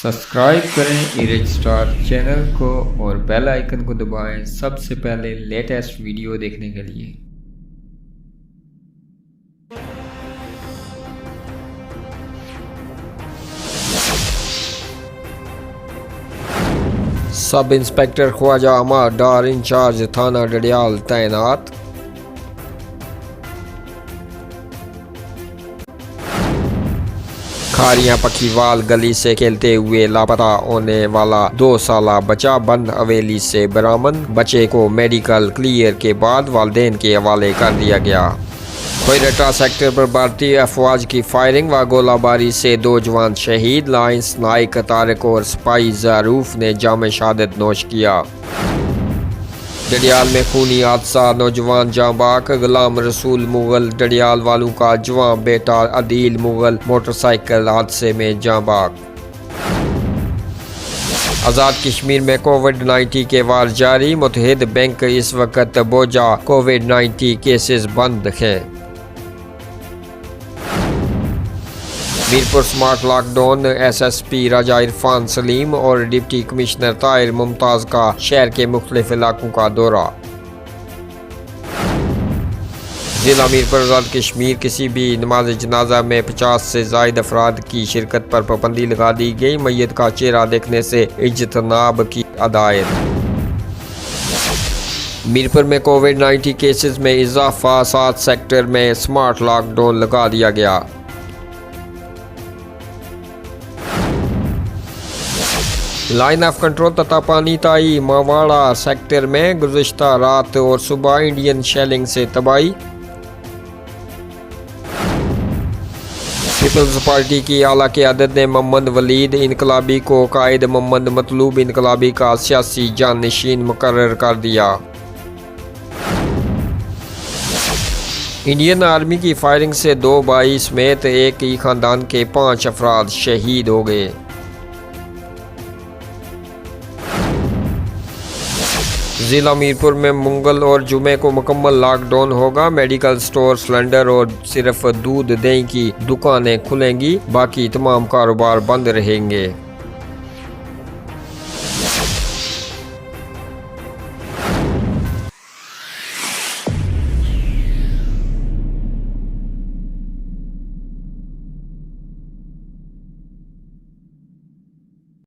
Subscribe करें erase star channel को और बेल आइकन को दबाएं सबसे पहले लेटेस्ट वीडियो देखने के लिए। Sub inspector Khwaja Ahmad Dar in charge थाना डडियाल तैनात। खारियां पखीवाल गली से खेलते हुए लापता होने वाला 2 साला बच्चा बंद हवेली से बरामद। बच्चे को मेडिकल क्लियर के बाद वालिदैन के हवाले कर दिया गया। खोयरटा सेक्टर पर भारतीय अफवाज की फायरिंग व गोलाबारी से 2 जवान शहीद। लाइंस नाइक तारिक और सिपाही ज़ारूफ ने जाम शहादत नोश किया। डडियाल में खूनी हादसा, नौजवान जाँ बाक। गुलाम रसूल मुगल डडियाल वालों का जवान बेटा अदील मुगल मोटरसाइकिल हादसे में जाँ बाक। आज़ाद कश्मीर में कोविड-19 के वार जारी। मुतहिद बैंक इस वक्त बोझा कोविड-19 केसेस बंद हैं। मीरपुर स्मार्ट लॉकडाउन, SSP राजा इरफान सलीम और डिप्टी कमिश्नर ताहिर मुमताज़ का शहर के मुख्तलिफ इलाकों का दौरा। जिला मीरपुर आज़ाद कश्मीर किसी भी नमाज जनाजा में 50 से ज़ायद अफराद की शिरकत पर पाबंदी लगा दी गई। मैयत का चेहरा देखने से इज्तनाब की हदायत। मीरपुर में कोविड-19 केसेस में इजाफा, 7 सेक्टर में स्मार्ट लॉकडाउन लगा दिया गया। लाइन ऑफ कंट्रोल ततापानी ताई मावाड़ा सेक्टर में गुज़िश्ता रात और सुबह इंडियन शेलिंग से तबाही। पीपल्स पार्टी की आला क़यादत ने मोहम्मद वलीद इनकलाबी को कायद मोहम्मद मतलूब इनकलाबी का सियासी जानशीन मुकर्रर कर दिया। इंडियन आर्मी की फायरिंग से 2 भाई समेत एक ही खानदान के 5 अफराद शहीद हो गए। जिला मीरपुर में मंगल और जुमे को मुकम्मल लॉकडाउन होगा। मेडिकल स्टोर, सिलेंडर और सिर्फ दूध दही की दुकानें खुलेंगी, बाकी तमाम कारोबार बंद रहेंगे।